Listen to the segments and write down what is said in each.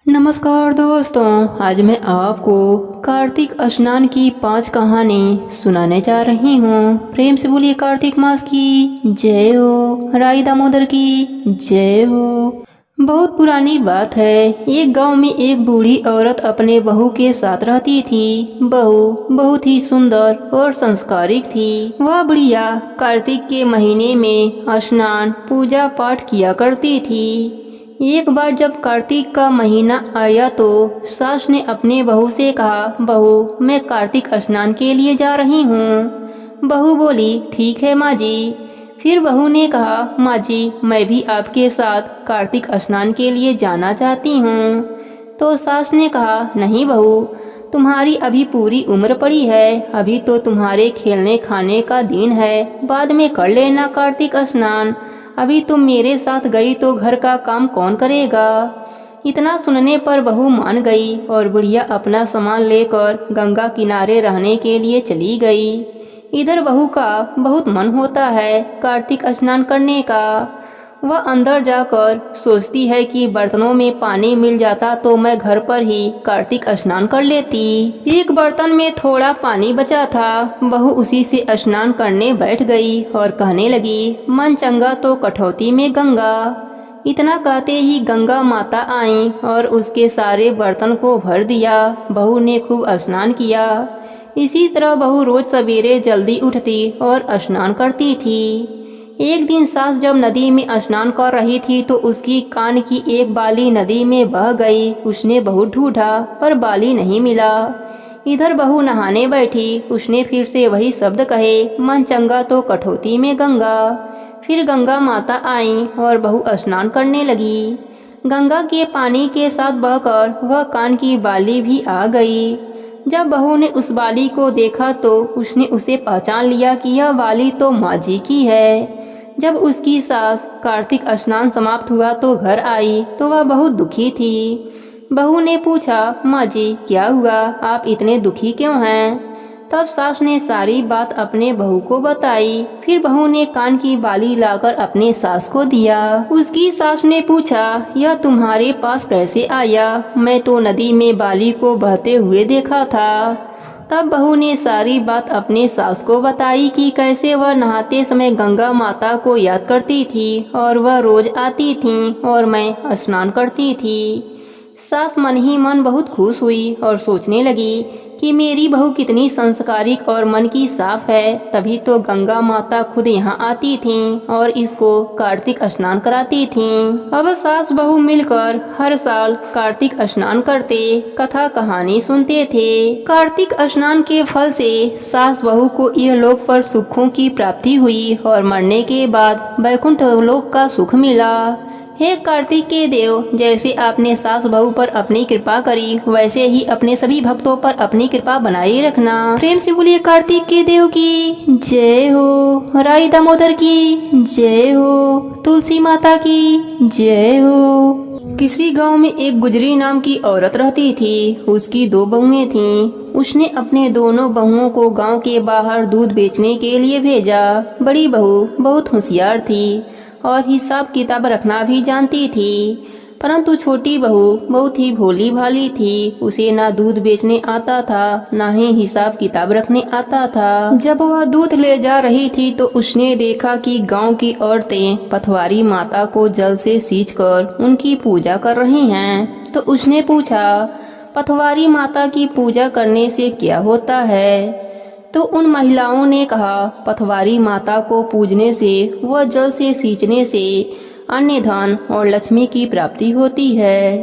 नमस्कार दोस्तों, आज मैं आपको कार्तिक स्नान की 5 कहानी सुनाने जा रही हूँ। प्रेम से बोलिए कार्तिक मास की जय हो, राई दामोदर की जय हो। बहुत पुरानी बात है। एक गांव में एक बूढ़ी औरत अपने बहू के साथ रहती थी। बहू बहुत ही सुंदर और संस्कारिक थी। वह बुढ़िया कार्तिक के महीने में स्नान पूजा पाठ किया करती थी। एक बार जब कार्तिक का महीना आया तो सास ने अपने बहू से कहा, बहू मैं कार्तिक स्नान के लिए जा रही हूँ। बहू बोली, ठीक है माँ जी। फिर बहू ने कहा, माँ जी मैं भी आपके साथ कार्तिक स्नान के लिए जाना चाहती हूँ। तो सास ने कहा, नहीं बहू, तुम्हारी अभी पूरी उम्र पड़ी है, अभी तो तुम्हारे खेलने खाने का दिन है, बाद में कर लेना कार्तिक स्नान। अभी तुम मेरे साथ गई तो घर का काम कौन करेगा। इतना सुनने पर बहू मान गई और बुढ़िया अपना सामान लेकर गंगा किनारे रहने के लिए चली गई। इधर बहू का बहुत मन होता है कार्तिक स्नान करने का। वह अंदर जाकर सोचती है कि बर्तनों में पानी मिल जाता तो मैं घर पर ही कार्तिक स्नान कर लेती। एक बर्तन में थोड़ा पानी बचा था। बहू उसी से स्नान करने बैठ गई और कहने लगी, मन चंगा तो कठौती में गंगा। इतना कहते ही गंगा माता आईं और उसके सारे बर्तन को भर दिया। बहू ने खूब स्नान किया। इसी तरह बहू रोज सवेरे जल्दी उठती और स्नान करती थी। एक दिन सास जब नदी में स्नान कर रही थी तो उसकी कान की एक बाली नदी में बह गई। उसने बहुत ढूंढा पर बाली नहीं मिला। इधर बहू नहाने बैठी। उसने फिर से वही शब्द कहे, मन चंगा तो कठौती में गंगा। फिर गंगा माता आईं और बहू स्नान करने लगी। गंगा के पानी के साथ बहकर वह कान की बाली भी आ गई। जब बहू ने उस बाली को देखा तो उसने उसे पहचान लिया कि यह बाली तो माँ जी की है। जब उसकी सास कार्तिक स्नान समाप्त हुआ तो घर आई तो वह बहुत दुखी थी। बहू ने पूछा, माँ जी क्या हुआ, आप इतने दुखी क्यों हैं। तब सास ने सारी बात अपने बहू को बताई। फिर बहू ने कान की बाली लाकर अपने सास को दिया। उसकी सास ने पूछा, यह तुम्हारे पास कैसे आया, मैं तो नदी में बाली को बहते हुए देखा था। तब बहू ने सारी बात अपने सास को बताई कि कैसे वह नहाते समय गंगा माता को याद करती थी और वह रोज आती थी और मैं स्नान करती थी। सास मन ही मन बहुत खुश हुई और सोचने लगी कि मेरी बहू कितनी संस्कारिक और मन की साफ है, तभी तो गंगा माता खुद यहाँ आती थीं और इसको कार्तिक स्नान कराती थीं। अब सास बहू मिलकर हर साल कार्तिक स्नान करते, कथा कहानी सुनते थे। कार्तिक स्नान के फल से सास बहू को यह लोक पर सुखों की प्राप्ति हुई और मरने के बाद वैकुंठ लोक का सुख मिला। हे कार्तिक के देव, जैसे आपने सास बहू पर अपनी कृपा करी वैसे ही अपने सभी भक्तों पर अपनी कृपा बनाए रखना। प्रेम से बोलिए कार्तिक के देव की जय हो, राई दामोदर की जय हो, तुलसी माता की जय हो। किसी गांव में एक गुजरी नाम की औरत रहती थी। उसकी 2 बहुएं थीं। उसने अपने दोनों बहुओं को गांव के बाहर दूध बेचने के लिए भेजा। बड़ी बहू बहुत होशियार थी और हिसाब किताब रखना भी जानती थी, परंतु छोटी बहू बहुत ही भोली भाली थी। उसे ना दूध बेचने आता था, ना ही हिसाब किताब रखने आता था। जब वह दूध ले जा रही थी तो उसने देखा कि गांव की औरतें पथवारी माता को जल से सींचकर उनकी पूजा कर रही हैं। तो उसने पूछा, पथवारी माता की पूजा करने से क्या होता है। तो उन महिलाओं ने कहा, पथवारी माता को पूजने से व जल से सींचने से अन्य धन और लक्ष्मी की प्राप्ति होती है।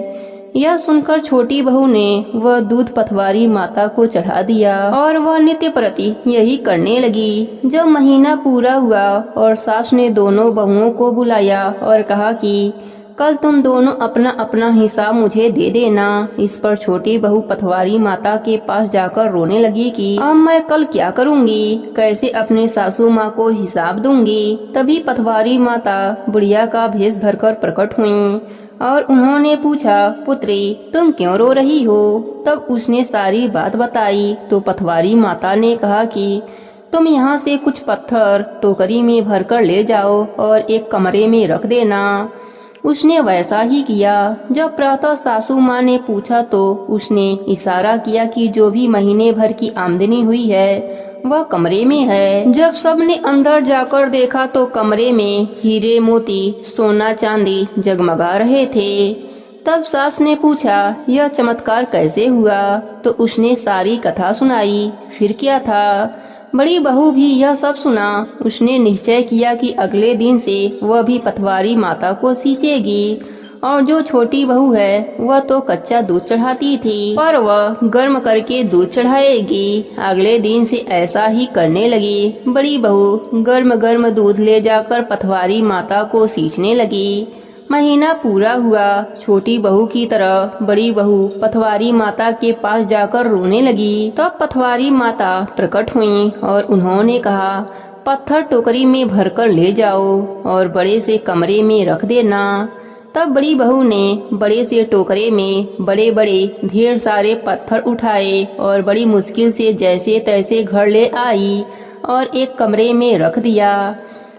यह सुनकर छोटी बहू ने वह दूध पथवारी माता को चढ़ा दिया और वह नित्य प्रति यही करने लगी। जब महीना पूरा हुआ और सास ने दोनों बहुओं को बुलाया और कहा कि कल तुम दोनों अपना अपना हिसाब मुझे दे देना। इस पर छोटी बहू पथवारी माता के पास जाकर रोने लगी कि अब मैं कल क्या करूंगी, कैसे अपने सासू माँ को हिसाब दूंगी। तभी पथवारी माता बुढ़िया का भेष धरकर प्रकट हुईं और उन्होंने पूछा, पुत्री तुम क्यों रो रही हो। तब उसने सारी बात बताई तो पथवारी माता ने कहा कि तुम यहाँ से कुछ पत्थर टोकरी में भरकर ले जाओ और एक कमरे में रख देना। उसने वैसा ही किया। जब प्रातः सासू माँ ने पूछा तो उसने इशारा किया कि जो भी महीने भर की आमदनी हुई है वह कमरे में है। जब सबने अंदर जाकर देखा तो कमरे में हीरे मोती सोना चांदी जगमगा रहे थे। तब सास ने पूछा, यह चमत्कार कैसे हुआ? तो उसने सारी कथा सुनाई। फिर क्या था? बड़ी बहू भी यह सब सुना। उसने निश्चय किया कि अगले दिन से वह भी पटवारी माता को सींचेगी, और जो छोटी बहू है वह तो कच्चा दूध चढ़ाती थी, पर वह गर्म करके दूध चढ़ाएगी। अगले दिन से ऐसा ही करने लगी। बड़ी बहू गर्म गर्म दूध ले जाकर पटवारी माता को सींचने लगी। महीना पूरा हुआ। छोटी बहू की तरह बड़ी बहू पटवारी माता के पास जाकर रोने लगी। तब पटवारी माता प्रकट हुई और उन्होंने कहा, पत्थर टोकरी में भरकर ले जाओ और बड़े से कमरे में रख देना। तब बड़ी बहू ने बड़े से टोकरे में बड़े बड़े ढेर सारे पत्थर उठाए और बड़ी मुश्किल से जैसे तैसे घर ले आई और एक कमरे में रख दिया।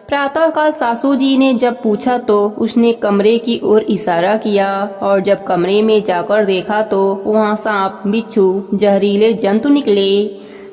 प्रातःकाल सासू जी ने जब पूछा तो उसने कमरे की ओर इशारा किया, और जब कमरे में जाकर देखा तो वहाँ सांप, बिच्छू, जहरीले जंतु निकले।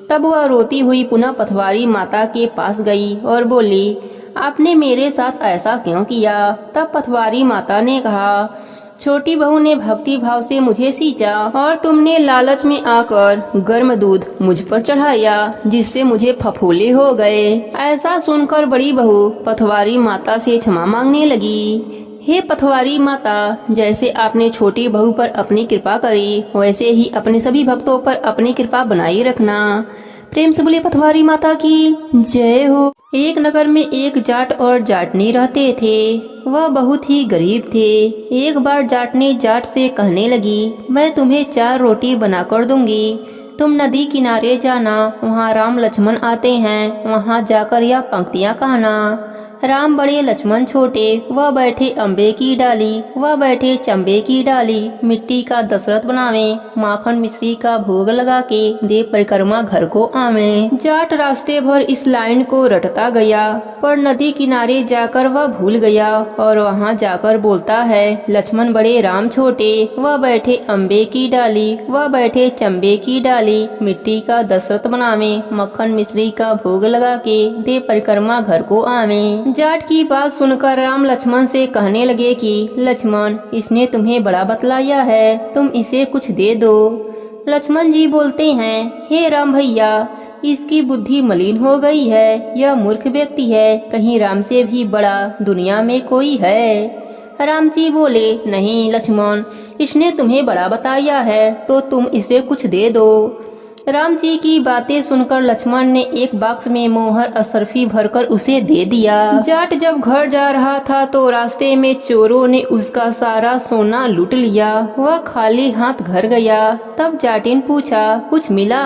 तब वह रोती हुई पुनः पटवारी माता के पास गई और बोली, आपने मेरे साथ ऐसा क्यों किया? तब पटवारी माता ने कहा, छोटी बहू ने भक्ति भाव से मुझे सींचा और तुमने लालच में आकर गर्म दूध मुझ पर चढ़ाया, जिससे मुझे फफोले हो गए। ऐसा सुनकर बड़ी बहू पटवारी माता से क्षमा मांगने लगी। हे पटवारी माता, जैसे आपने छोटी बहू पर अपनी कृपा करी, वैसे ही अपने सभी भक्तों पर अपनी कृपा बनाई रखना। प्रेम से बोले पटवारी माता की जय हो। एक नगर में एक जाट और जाटनी रहते थे। वह बहुत ही गरीब थे। एक बार जाटनी जाट से कहने लगी, मैं तुम्हें 4 रोटी बनाकर दूंगी, तुम नदी किनारे जाना, वहाँ राम लक्ष्मण आते हैं, वहाँ जाकर यह पंक्तियाँ कहना। राम बड़े लक्ष्मण छोटे, वह बैठे अम्बे की डाली, वह बैठे चंबे की डाली, मिट्टी का दशरथ बनावे, माखन मिश्री का भोग लगा के दे परिक्रमा घर को आवे। जाट रास्ते भर इस लाइन को रटता गया, पर नदी किनारे जाकर वह भूल गया और वहाँ जाकर बोलता है, लक्ष्मण बड़े राम छोटे, वह बैठे अम्बे की डाली, वह बैठे चंबे की डाली, मिट्टी का दशरथ बनावे, मक्खन मिश्री का भोग लगा के दे परिक्रमा घर को आवे। जाट की बात सुनकर राम लक्ष्मण से कहने लगे कि लक्ष्मण, इसने तुम्हें बड़ा बतलाया है, तुम इसे कुछ दे दो। लक्ष्मण जी बोलते हैं, हे राम भैया, इसकी बुद्धि मलिन हो गई है, यह मूर्ख व्यक्ति है, कहीं राम से भी बड़ा दुनिया में कोई है? राम जी बोले, नहीं लक्ष्मण, इसने तुम्हें बड़ा बताया है तो तुम इसे कुछ दे दो। राम जी की बातें सुनकर लक्ष्मण ने एक बॉक्स में मोहर असरफी भरकर उसे दे दिया। जाट जब घर जा रहा था तो रास्ते में चोरों ने उसका सारा सोना लूट लिया। वह खाली हाथ घर गया। तब जाटिन पूछा, कुछ मिला?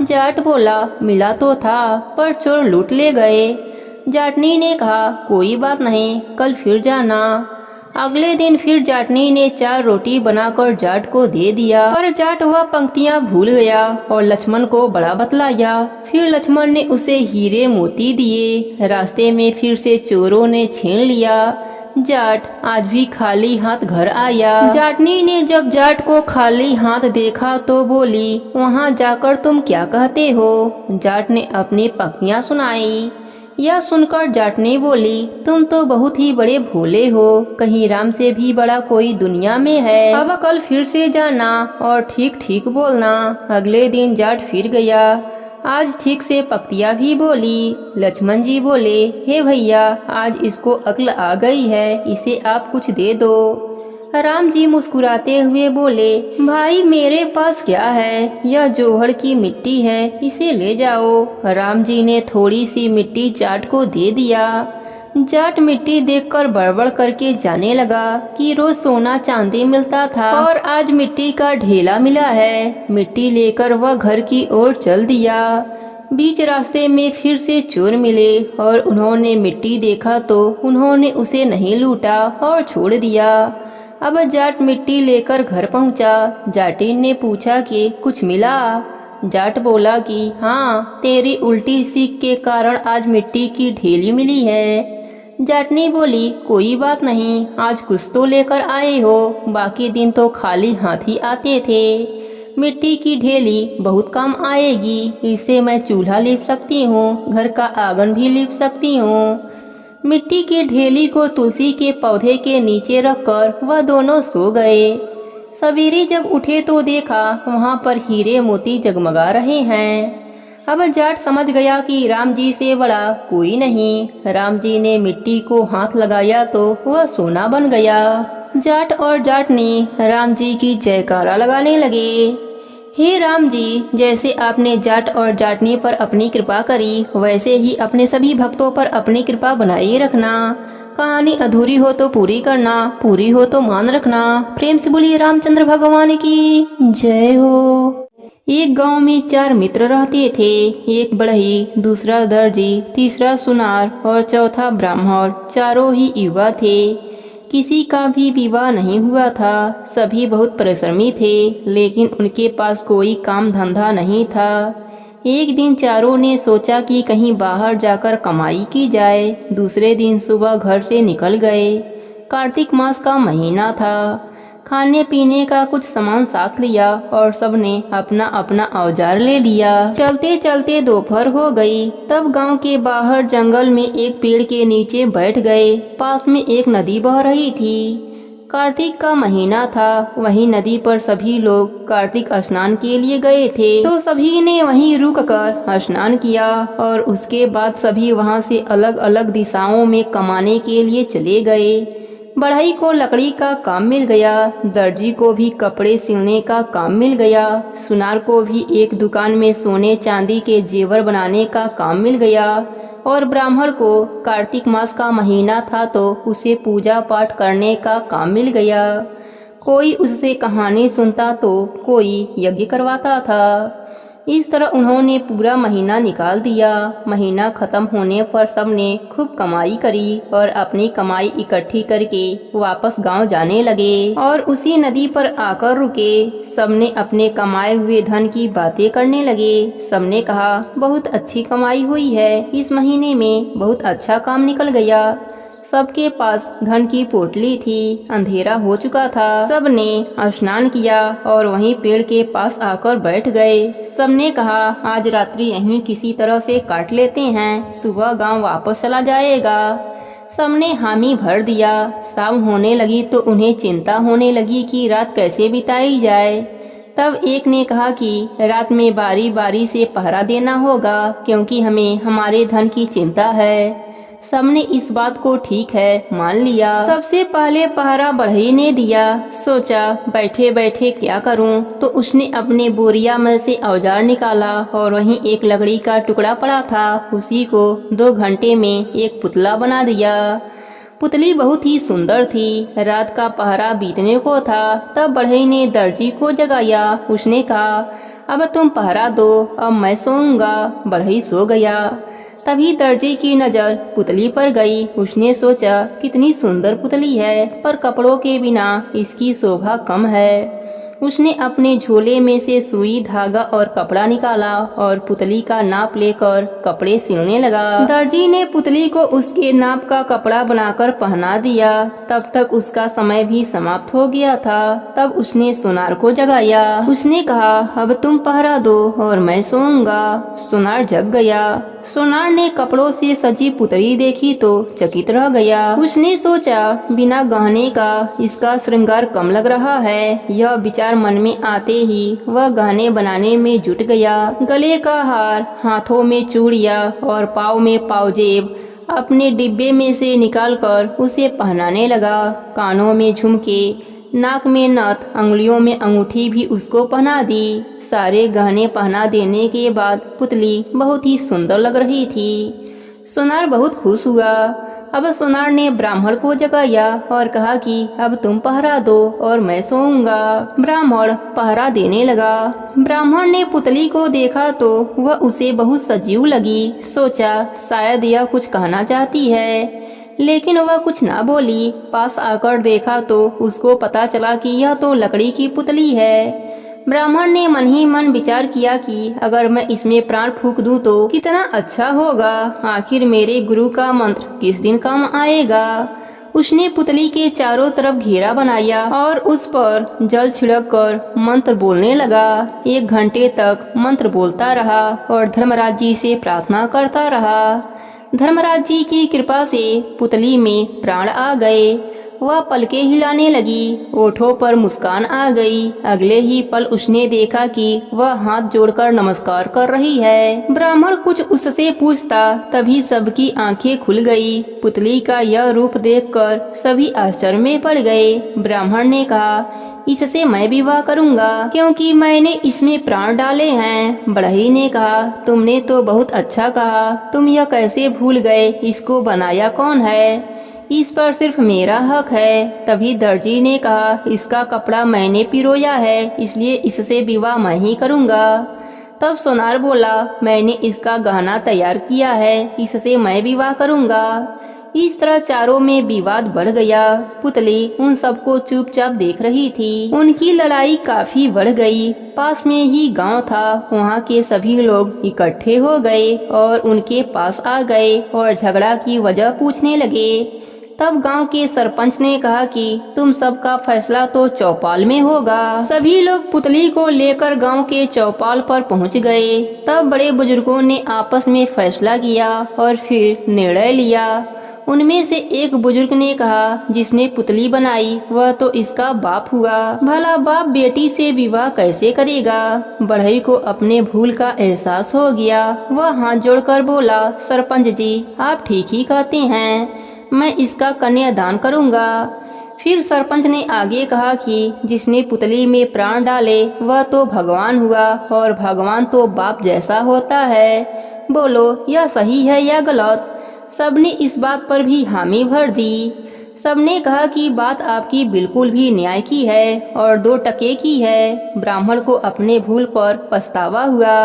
जाट बोला, मिला तो था, पर चोर लूट ले गए। जाटनी ने कहा, कोई बात नहीं, कल फिर जाना। अगले दिन फिर जाटनी ने 4 रोटी बनाकर जाट को दे दिया, पर जाट वह पंक्तियां भूल गया और लक्ष्मण को बड़ा बतलाया। फिर लक्ष्मण ने उसे हीरे मोती दिए। रास्ते में फिर से चोरों ने छीन लिया। जाट आज भी खाली हाथ घर आया। जाटनी ने जब जाट को खाली हाथ देखा तो बोली, वहाँ जाकर तुम क्या कहते हो? जाट ने अपनी पंक्तियां सुनाई। यह सुनकर जाटनी बोली, तुम तो बहुत ही बड़े भोले हो, कहीं राम से भी बड़ा कोई दुनिया में है। अब कल फिर से जाना और ठीक ठीक बोलना। अगले दिन जाट फिर गया। आज ठीक से पंक्तियाँ भी बोली। लक्ष्मण जी बोले, हे भैया, आज इसको अक्ल आ गई है, इसे आप कुछ दे दो। राम जी मुस्कुराते हुए बोले, भाई मेरे पास क्या है, यह जोहड़ की मिट्टी है, इसे ले जाओ। राम जी ने थोड़ी सी मिट्टी जाट को दे दिया। जाट मिट्टी देखकर बड़बड़ करके जाने लगा कि रोज सोना चांदी मिलता था और आज मिट्टी का ढेला मिला है। मिट्टी लेकर वह घर की ओर चल दिया। बीच रास्ते में फिर से चोर मिले और उन्होंने मिट्टी देखा तो उन्होंने उसे नहीं लूटा और छोड़ दिया। अब जाट मिट्टी लेकर घर पहुंचा। जाटिन ने पूछा कि कुछ मिला? जाट बोला कि हाँ, तेरी उल्टी सीख के कारण आज मिट्टी की ढेली मिली है। जाटनी बोली, कोई बात नहीं, आज कुछ तो लेकर आए हो, बाकी दिन तो खाली हाथ ही आते थे। मिट्टी की ढेली बहुत काम आएगी, इससे मैं चूल्हा लीप सकती हूँ, घर का आंगन भी लीप सकती हूँ। मिट्टी की ढेली को तुलसी के पौधे के नीचे रखकर वह दोनों सो गए। सवेरे जब उठे तो देखा वहाँ पर हीरे मोती जगमगा रहे हैं। अब जाट समझ गया कि राम जी से बड़ा कोई नहीं। राम जी ने मिट्टी को हाथ लगाया तो वह सोना बन गया। जाट और जाटनी राम जी की जयकारा लगाने लगे। हे राम जी, जैसे आपने जाट और जाटनी पर अपनी कृपा करी, वैसे ही अपने सभी भक्तों पर अपनी कृपा बनाए रखना। कहानी अधूरी हो तो पूरी करना, पूरी हो तो मान रखना। प्रेम से बोलिए रामचंद्र भगवान की जय हो। एक गांव में 4 मित्र रहते थे। एक बढ़ई, दूसरा दर्जी, तीसरा सुनार और चौथा ब्राह्मण। चारों ही युवा थे। किसी का भी विवाह नहीं हुआ था। सभी बहुत परिश्रमी थे, लेकिन उनके पास कोई काम धंधा नहीं था। एक दिन चारों ने सोचा कि कहीं बाहर जाकर कमाई की जाए। दूसरे दिन सुबह घर से निकल गए। कार्तिक मास का महीना था। खाने पीने का कुछ सामान साथ लिया और सबने अपना अपना औजार ले लिया। चलते चलते दोपहर हो गई। तब गांव के बाहर जंगल में एक पेड़ के नीचे बैठ गए। पास में एक नदी बह रही थी। कार्तिक का महीना था। वहीं नदी पर सभी लोग कार्तिक स्नान के लिए गए थे, तो सभी ने वहीं रुककर स्नान किया और उसके बाद सभी वहां से अलग अलग दिशाओं में कमाने के लिए चले गए। बढ़ई को लकड़ी का काम मिल गया। दर्जी को भी कपड़े सिलने का काम मिल गया। सुनार को भी एक दुकान में सोने चांदी के जेवर बनाने का काम मिल गया। और ब्राह्मण को कार्तिक मास का महीना था तो उसे पूजा पाठ करने का काम मिल गया। कोई उससे कहानी सुनता तो कोई यज्ञ करवाता था। इस तरह उन्होंने पूरा महीना निकाल दिया। महीना खत्म होने पर सबने खूब कमाई करी और अपनी कमाई इकट्ठी करके वापस गांव जाने लगे और उसी नदी पर आकर रुके। सबने अपने कमाए हुए धन की बातें करने लगे। सबने कहा, बहुत अच्छी कमाई हुई है, इस महीने में बहुत अच्छा काम निकल गया। सबके पास धन की पोटली थी। अंधेरा हो चुका था। सबने स्नान किया और वहीं पेड़ के पास आकर बैठ गए। सबने कहा, आज रात्रि यहीं किसी तरह से काट लेते हैं, सुबह गांव वापस चला जाएगा। सबने हामी भर दिया। शाम होने लगी तो उन्हें चिंता होने लगी कि रात कैसे बिताई जाए। तब एक ने कहा कि रात में बारी बारी से पहरा देना होगा, क्योंकि हमें हमारे धन की चिंता है। सबने इस बात को ठीक है मान लिया। सबसे पहले पहरा बढ़ई ने दिया। सोचा बैठे बैठे क्या करूं, तो उसने अपने बोरिया में से औजार निकाला और वहीं एक लकड़ी का टुकड़ा पड़ा था। उसी को 2 घंटे में एक पुतला बना दिया। पुतली बहुत ही सुंदर थी। रात का पहरा बीतने को था। तब बढ़ई ने दर्जी को जगाया। उसने कहा, अब तुम पहरा दो, अब मैं सोऊंगा। बढ़ई सो गया। तभी दर्जी की नज़र पुतली पर गई। उसने सोचा, कितनी सुंदर पुतली है, पर कपड़ों के बिना इसकी शोभा कम है। उसने अपने झोले में से सुई, धागा और कपड़ा निकाला और पुतली का नाप लेकर कपड़े सिलने लगा। दर्जी ने पुतली को उसके नाप का कपड़ा बनाकर पहना दिया। तब तक उसका समय भी समाप्त हो गया था। तब उसने सुनार को जगाया। उसने कहा, अब तुम पहरा दो और मैं सोऊंगा। सुनार जग गया। सुनार ने कपड़ों से सजी पुतली देखी तो चकित रह गया। उसने सोचा, बिना गहने का इसका श्रृंगार कम लग रहा है। यह विचार मन में आते ही वह गहने बनाने में जुट गया। गले का हार, हाथों में चूड़ियाँ और पाँव में पावजेब अपने डिब्बे में से निकालकर उसे पहनाने लगा। कानों में झुमके, नाक में नथ, अंगुलियों में अंगूठी भी उसको पहना दी। सारे गहने पहना देने के बाद पुतली बहुत ही सुंदर लग रही थी। सुनार बहुत खुश हुआ। अब सुनार ने ब्राह्मण को जगाया और कहा कि अब तुम पहरा दो और मैं सोऊंगा। ब्राह्मण पहरा देने लगा। ब्राह्मण ने पुतली को देखा तो वह उसे बहुत सजीव लगी। सोचा, शायद यह कुछ कहना चाहती है, लेकिन वह कुछ ना बोली। पास आकर देखा तो उसको पता चला कि यह तो लकड़ी की पुतली है। ब्राह्मण ने मन ही मन विचार किया कि अगर मैं इसमें प्राण फूंक दूं तो कितना अच्छा होगा। आखिर मेरे गुरु का मंत्र किस दिन काम आएगा। उसने पुतली के चारों तरफ घेरा बनाया और उस पर जल छिड़क कर मंत्र बोलने लगा। 1 घंटे तक मंत्र बोलता रहा और धर्मराज जी से प्रार्थना करता रहा। धर्मराज जी की कृपा से पुतली में प्राण आ गए। वह पलके हिलाने लगी, ओठों पर मुस्कान आ गई। अगले ही पल उसने देखा कि वह हाथ जोड़कर नमस्कार कर रही है। ब्राह्मण कुछ उससे पूछता, तभी सबकी आंखें खुल गई। पुतली का यह रूप देखकर सभी आश्चर्य में पड़ गए। ब्राह्मण ने कहा, इससे मैं विवाह करूंगा क्योंकि मैंने इसमें प्राण डाले हैं। बढ़ई ने कहा, तुमने तो बहुत अच्छा कहा, तुम यह कैसे भूल गए इसको बनाया कौन है? इस पर सिर्फ मेरा हक है। तभी दर्जी ने कहा, इसका कपड़ा मैंने पिरोया है, इसलिए इससे विवाह मैं ही करूंगा। तब सोनार बोला, मैंने इसका गहना तैयार किया है, इससे मैं विवाह करूंगा। इस तरह चारों में विवाद बढ़ गया। पुतली उन सबको चुपचाप देख रही थी। उनकी लड़ाई काफी बढ़ गई। पास में ही गांव था, वहां के सभी लोग इकट्ठे हो गए और उनके पास आ गए और झगड़ा की वजह पूछने लगे। तब गांव के सरपंच ने कहा कि तुम सबका फैसला तो चौपाल में होगा। सभी लोग पुतली को लेकर गांव के चौपाल पर पहुंच गए। तब बड़े बुजुर्गों ने आपस में फैसला किया और फिर निर्णय लिया। उनमें से एक बुजुर्ग ने कहा, जिसने पुतली बनाई वह तो इसका बाप हुआ, भला बाप बेटी से विवाह कैसे करेगा। बढ़ई को अपने भूल का एहसास हो गया। वह हाथ जोड़कर बोला, सरपंच जी आप ठीक ही कहते हैं, मैं इसका कन्यादान करूंगा। फिर सरपंच ने आगे कहा कि जिसने पुतली में प्राण डाले वह तो भगवान हुआ और भगवान तो बाप जैसा होता है। बोलो यह सही है या गलत? सबने इस बात पर भी हामी भर दी। सबने कहा कि बात आपकी बिल्कुल भी न्याय की है और 2 टके की है। ब्राह्मण को अपने भूल पर पछतावा हुआ।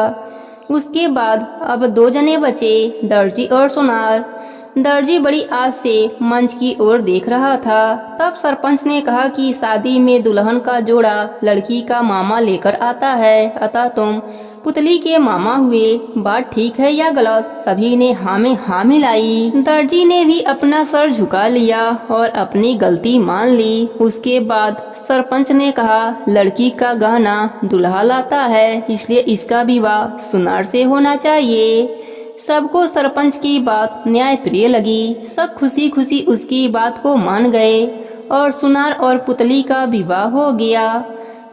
उसके बाद अब 2 जने बचे, दर्जी और सोनार। दर्जी बड़ी आस से मंच की ओर देख रहा था। तब सरपंच ने कहा कि शादी में दुल्हन का जोड़ा लड़की का मामा लेकर आता है, अतः तुम पुतली के मामा हुए। बात ठीक है या गलत? सभी ने हाँ में हाँ मिलाई। दर्जी ने भी अपना सर झुका लिया और अपनी गलती मान ली। उसके बाद सरपंच ने कहा, लड़की का गहना दुल्हा लाता है, इसलिए इसका विवाह सुनार से होना चाहिए। सबको सरपंच की बात न्याय प्रिय लगी। सब खुशी खुशी उसकी बात को मान गए और सुनार और पुतली का विवाह हो गया।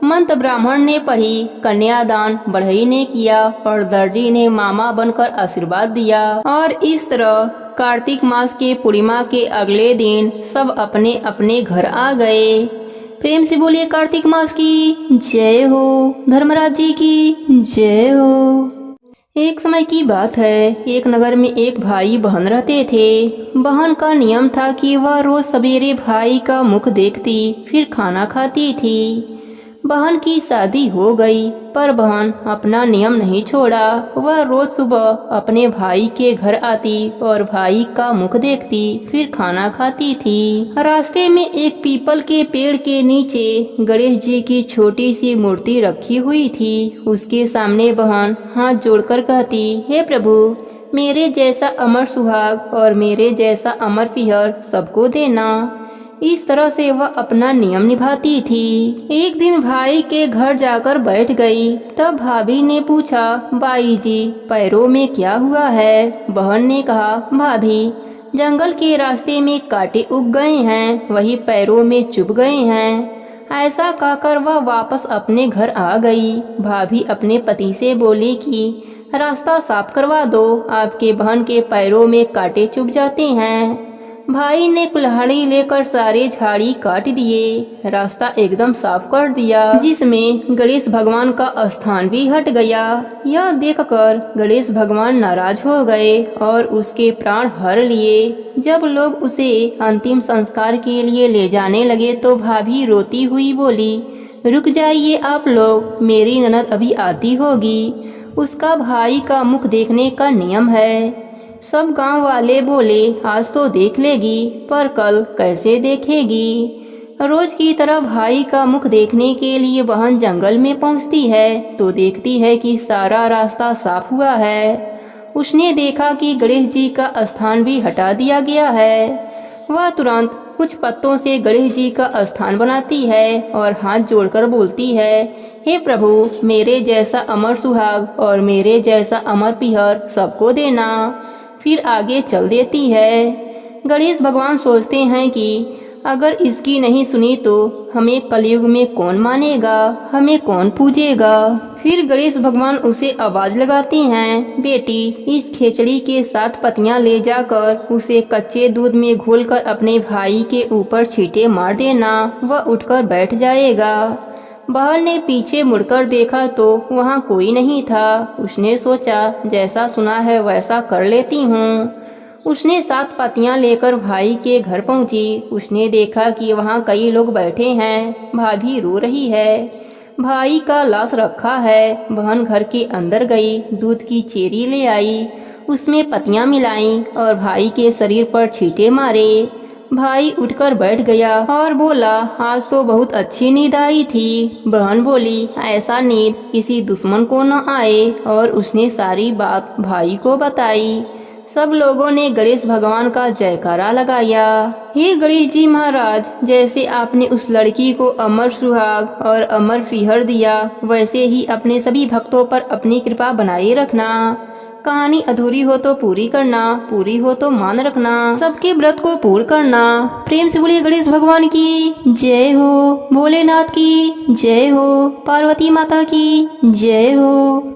मंत्र ब्राह्मण ने पढ़ी, कन्यादान बढ़ई ने किया और दर्जी ने मामा बनकर आशीर्वाद दिया। और इस तरह कार्तिक मास के पूर्णिमा के अगले दिन सब अपने अपने घर आ गए। प्रेम से बोलिए कार्तिक मास की जय हो, धर्मराज जी की जय हो। एक समय की बात है, एक नगर में एक भाई बहन रहते थे। बहन का नियम था कि वह रोज सवेरे भाई का मुख देखती, फिर खाना खाती थी। बहन की शादी हो गई, पर बहन अपना नियम नहीं छोड़ा। वह रोज सुबह अपने भाई के घर आती और भाई का मुख देखती, फिर खाना खाती थी। रास्ते में एक पीपल के पेड़ के नीचे गणेश जी की छोटी सी मूर्ति रखी हुई थी। उसके सामने बहन हाथ जोड़कर कहती, हे प्रभु, मेरे जैसा अमर सुहाग और मेरे जैसा अमर पिहर सबको देना। इस तरह से वह अपना नियम निभाती थी। एक दिन भाई के घर जाकर बैठ गई। तब भाभी ने पूछा, बाई जी पैरों में क्या हुआ है? बहन ने कहा, भाभी जंगल के रास्ते में कांटे उग गए हैं, वही पैरों में चुभ गए हैं। ऐसा कहकर वह वापस अपने घर आ गई। भाभी अपने पति से बोली कि रास्ता साफ करवा दो, आपके बहन के पैरों में कांटे चुभ जाते हैं। भाई ने कुल्हाड़ी लेकर सारे झाड़ी काट दिए, रास्ता एकदम साफ कर दिया, जिसमें गणेश भगवान का स्थान भी हट गया। यह देखकर गणेश भगवान नाराज हो गए और उसके प्राण हर लिए। जब लोग उसे अंतिम संस्कार के लिए ले जाने लगे तो भाभी रोती हुई बोली, रुक जाइए आप लोग, मेरी ननद अभी आती होगी, उसका भाई का मुख देखने का नियम है। सब गांव वाले बोले, आज तो देख लेगी, पर कल कैसे देखेगी। रोज की तरह भाई का मुख देखने के लिए बहन जंगल में पहुंचती है तो देखती है कि सारा रास्ता साफ हुआ है। उसने देखा कि गणेश जी का स्थान भी हटा दिया गया है। वह तुरंत कुछ पत्तों से गणेश जी का स्थान बनाती है और हाथ जोड़कर बोलती है, हे प्रभु, मेरे जैसा अमर सुहाग और मेरे जैसा अमर पिहर सबको देना। फिर आगे चल देती है। गणेश भगवान सोचते हैं कि अगर इसकी नहीं सुनी तो हमें कलयुग में कौन मानेगा, हमें कौन पूजेगा। फिर गणेश भगवान उसे आवाज लगाते हैं, बेटी, इस खिचड़ी के 7 पत्तियां ले जाकर उसे कच्चे दूध में घोलकर अपने भाई के ऊपर छींटे मार देना, वह उठकर बैठ जाएगा। बहन ने पीछे मुड़कर देखा तो वहाँ कोई नहीं था। उसने सोचा, जैसा सुना है वैसा कर लेती हूँ। उसने 7 पत्तियां लेकर भाई के घर पहुंची। उसने देखा कि वहाँ कई लोग बैठे हैं। भाभी रो रही है। भाई का लाश रखा है। बहन घर के अंदर गई, दूध की चेरी ले आई, उसमें पत्तियां मिलाई और भाई के शरीर पर छींटे मारे। भाई उठकर बैठ गया और बोला, आज तो बहुत अच्छी नींद आई थी। बहन बोली, ऐसा नींद किसी दुश्मन को न आए, और उसने सारी बात भाई को बताई। सब लोगों ने गणेश भगवान का जयकारा लगाया। हे गणेश जी महाराज, जैसे आपने उस लड़की को अमर सुहाग और अमर फीहर दिया, वैसे ही अपने सभी भक्तों पर अपनी कृपा बनाए रखना। कहानी अधूरी हो तो पूरी करना, पूरी हो तो मान रखना, सबके व्रत को पूर्ण करना। प्रेम से बोलिए गणेश भगवान की जय हो, भोलेनाथ की जय हो, पार्वती माता की जय हो।